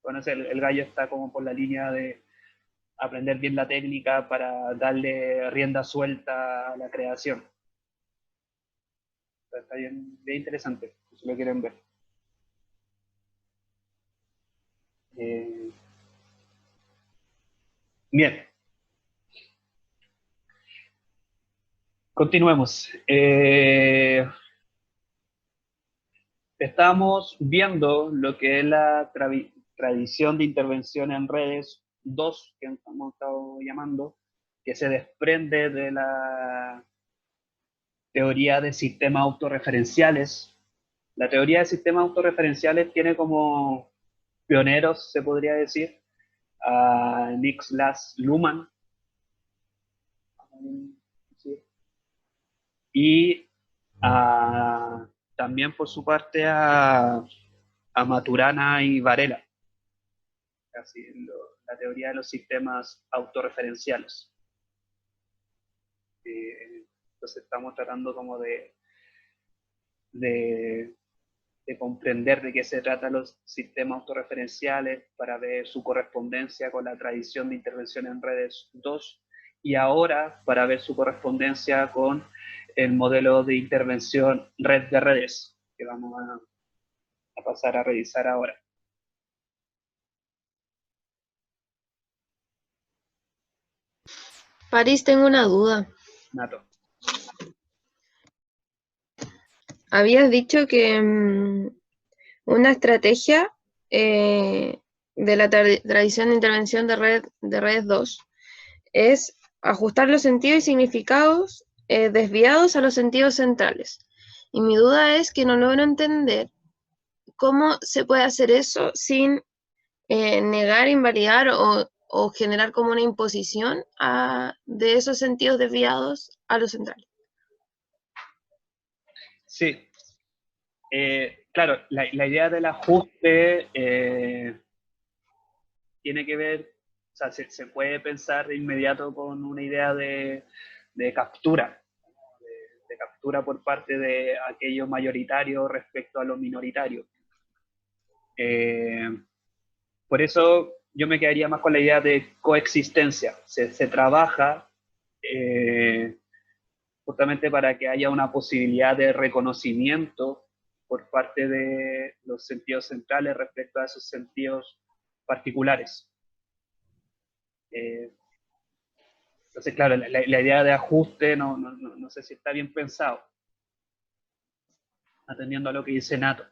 Bueno, el gallo está como por la línea de aprender bien la técnica para darle rienda suelta a la creación. Está bien, bien interesante, si lo quieren ver. Bien. Continuemos. Estamos viendo lo que es la tradición de intervención en redes 2, que hemos estado llamando, que se desprende de la teoría de sistemas autorreferenciales. La teoría de sistemas autorreferenciales tiene como pioneros, se podría decir, a Niklas Luhmann, y también por su parte a Maturana y Varela, así, la teoría de los sistemas autorreferenciales. Entonces estamos tratando como de comprender de qué se tratan los sistemas autorreferenciales para ver su correspondencia con la tradición de intervención en redes 2 y ahora para ver su correspondencia con el modelo de intervención red de redes que vamos a pasar a revisar ahora. París, tengo una duda. Nato. Habías dicho que una estrategia de la tradición de intervención de redes 2 es ajustar los sentidos y significados desviados a los sentidos centrales. Y mi duda es que no logro entender cómo se puede hacer eso sin negar, invalidar o generar como una imposición de esos sentidos desviados a los centrales. Sí. Claro, la idea del ajuste tiene que ver, o sea, se puede pensar de inmediato con una idea de captura, de captura por parte de aquello mayoritario respecto a lo minoritario. Por eso yo me quedaría más con la idea de coexistencia. Se trabaja justamente para que haya una posibilidad de reconocimiento por parte de los sentidos centrales respecto a esos sentidos particulares. Entonces, claro, la idea de ajuste no sé si está bien pensado, atendiendo a lo que dice Nato.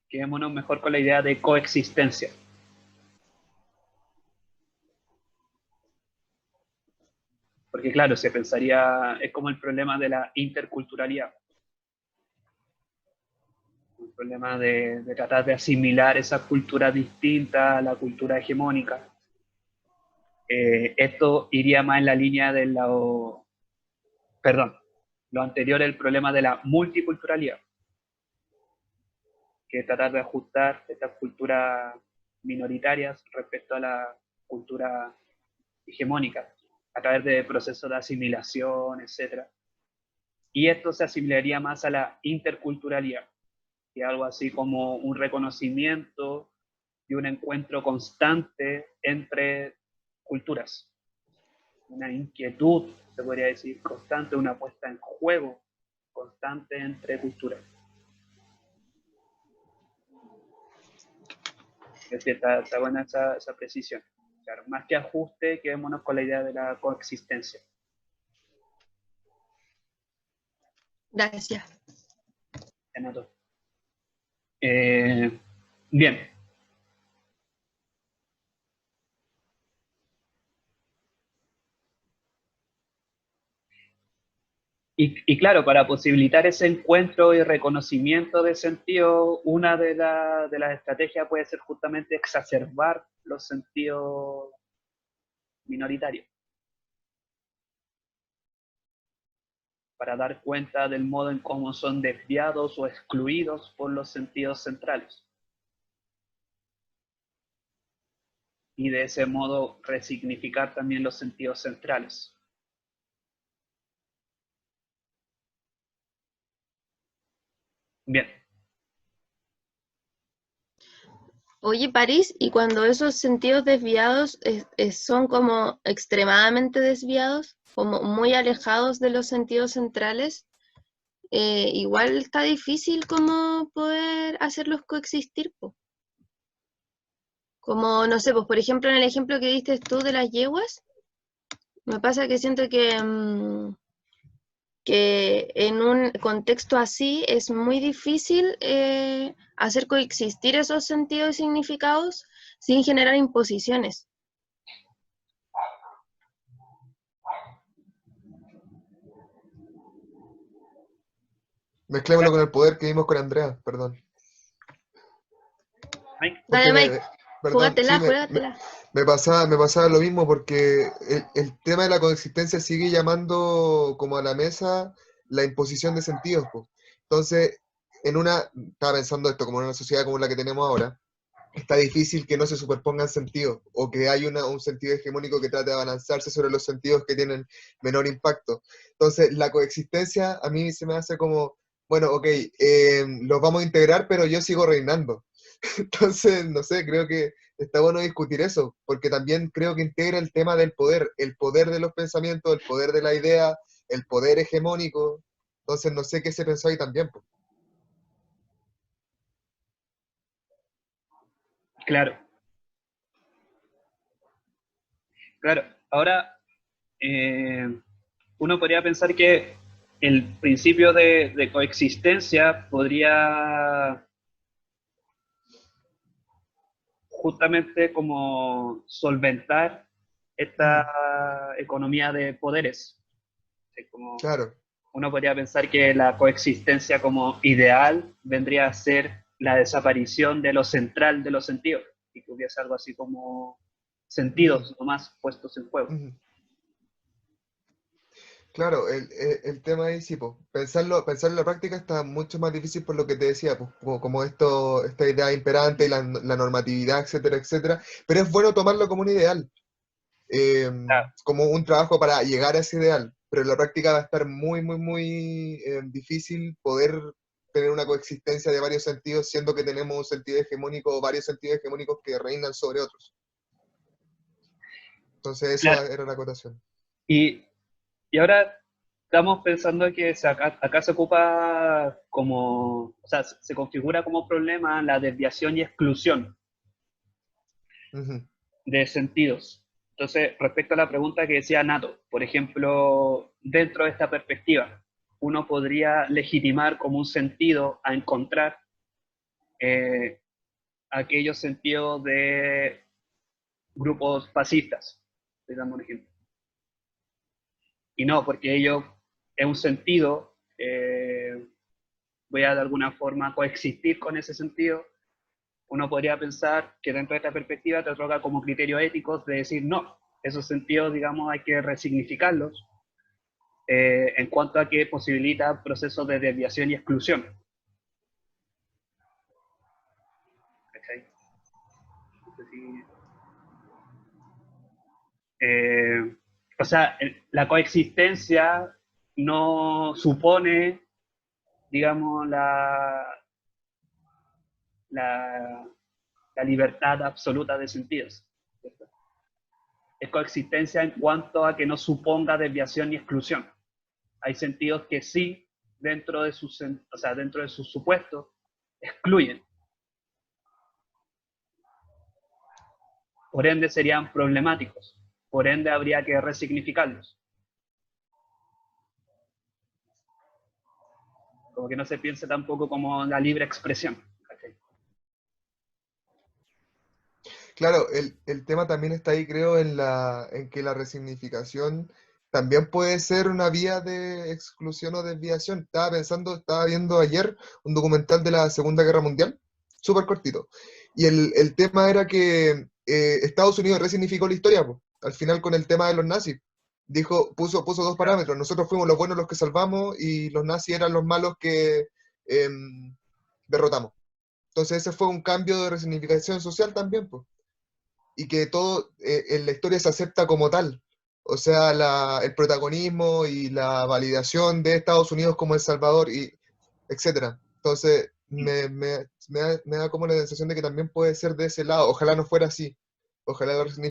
Quedémonos mejor con la idea de coexistencia. Porque claro, se pensaría, es como el problema de la interculturalidad. El problema de tratar de asimilar esa cultura distinta a la cultura hegemónica. Esto iría más en la línea de lo anterior, el problema de la multiculturalidad, que es tratar de ajustar estas culturas minoritarias respecto a la cultura hegemónica, a través de procesos de asimilación, etc. Y esto se asimilaría más a la interculturalidad, que es algo así como un reconocimiento y un encuentro constante entre culturas. Una inquietud, se podría decir, constante, una puesta en juego constante entre culturas. Es decir, está buena esa precisión. Claro, más que ajuste, quedémonos con la idea de la coexistencia. Gracias. Bien. Y claro, para posibilitar ese encuentro y reconocimiento de sentido, una de las estrategias puede ser justamente exacerbar los sentidos minoritarios, para dar cuenta del modo en cómo son desviados o excluidos por los sentidos centrales. Y de ese modo resignificar también los sentidos centrales. Bien. Oye, París, y cuando esos sentidos desviados son como extremadamente desviados, como muy alejados de los sentidos centrales, igual está difícil como poder hacerlos coexistir, po. Como, no sé, pues por ejemplo en el ejemplo que diste tú de las yeguas, me pasa que siento que en un contexto así es muy difícil hacer coexistir esos sentidos y significados sin generar imposiciones. Mezclémoslo con el poder que vimos con Andrea, perdón. Mike. Porque Dale, Mike, perdón, sí, júgatela, juégatela. me pasaba lo mismo porque el tema de la coexistencia sigue llamando como a la mesa la imposición de sentidos, po. Entonces, estaba pensando esto, como en una sociedad como la que tenemos ahora, está difícil que no se superpongan sentidos o que hay un sentido hegemónico que trate de abalanzarse sobre los sentidos que tienen menor impacto. Entonces, la coexistencia a mí se me hace como, bueno, ok, los vamos a integrar, pero yo sigo reinando. Entonces, no sé, creo que está bueno discutir eso, porque también creo que integra el tema del poder, el poder de los pensamientos, el poder de la idea, el poder hegemónico. Entonces, no sé qué se pensó ahí también, po. Claro, claro. Ahora, eh, uno podría pensar que el principio de coexistencia podría justamente como solventar esta Mm, economía de poderes. Como claro. uno podría pensar que la coexistencia como ideal vendría a ser la desaparición de lo central de los sentidos y que hubiese algo así como Ujú, sentidos nomás puestos en juego. ujú. Claro, el tema ahí sí, pues, pensarlo en la práctica está mucho más difícil por lo que te decía, pues, como esta idea imperante y la normatividad, etcétera, etcétera, pero es bueno tomarlo como un ideal, eh, Claro, como un trabajo para llegar a ese ideal, pero en la práctica va a estar muy, muy, muy difícil poder tener una coexistencia de varios sentidos, siendo que tenemos un sentido hegemónico o varios sentidos hegemónicos que reinan sobre otros. Entonces claro. esa era la acotación. Y, y ahora estamos pensando que acá se ocupa como, o sea, se configura como problema la desviación y exclusión Ujú, de sentidos. Entonces, respecto a la pregunta que decía Nato, por ejemplo, dentro de esta perspectiva, uno podría legitimar como un sentido a encontrar eh, aquellos sentidos de grupos fascistas, te damos un ejemplo. Y no, porque ello es un sentido, voy a de alguna forma coexistir con ese sentido. Uno podría pensar que dentro de esta perspectiva te otorga como criterios éticos de decir no, esos sentidos, digamos, hay que resignificarlos en cuanto a que posibilita procesos de desviación y exclusión. ¿Cachai? No sé si, eh, o sea, la coexistencia no supone, digamos, la, la libertad absoluta de sentidos. ¿Cierto? Es coexistencia en cuanto a que no suponga desviación ni exclusión. Hay sentidos que sí, o sea, dentro de sus supuestos, excluyen. Por ende, serían problemáticos. Por ende, habría que resignificarlos. Como que no se piense tampoco como la libre expresión. ¿Cachai? claro, el tema también está ahí, creo, en que la resignificación también puede ser una vía de exclusión o desviación. Estaba viendo ayer un documental de la Segunda Guerra Mundial, súper cortito, y el tema era que Estados Unidos resignificó la historia, po, al final con el tema de los nazis. Puso dos parámetros, nosotros fuimos los buenos los que salvamos y los nazis eran los malos que derrotamos. Entonces ese fue un cambio de resignificación social también, pues, y que todo en la historia se acepta como tal. O sea, el protagonismo y la validación de Estados Unidos como El Salvador, y etcétera. Entonces, me da como la sensación de que también puede ser de ese lado. Ojalá no fuera así. Ojalá los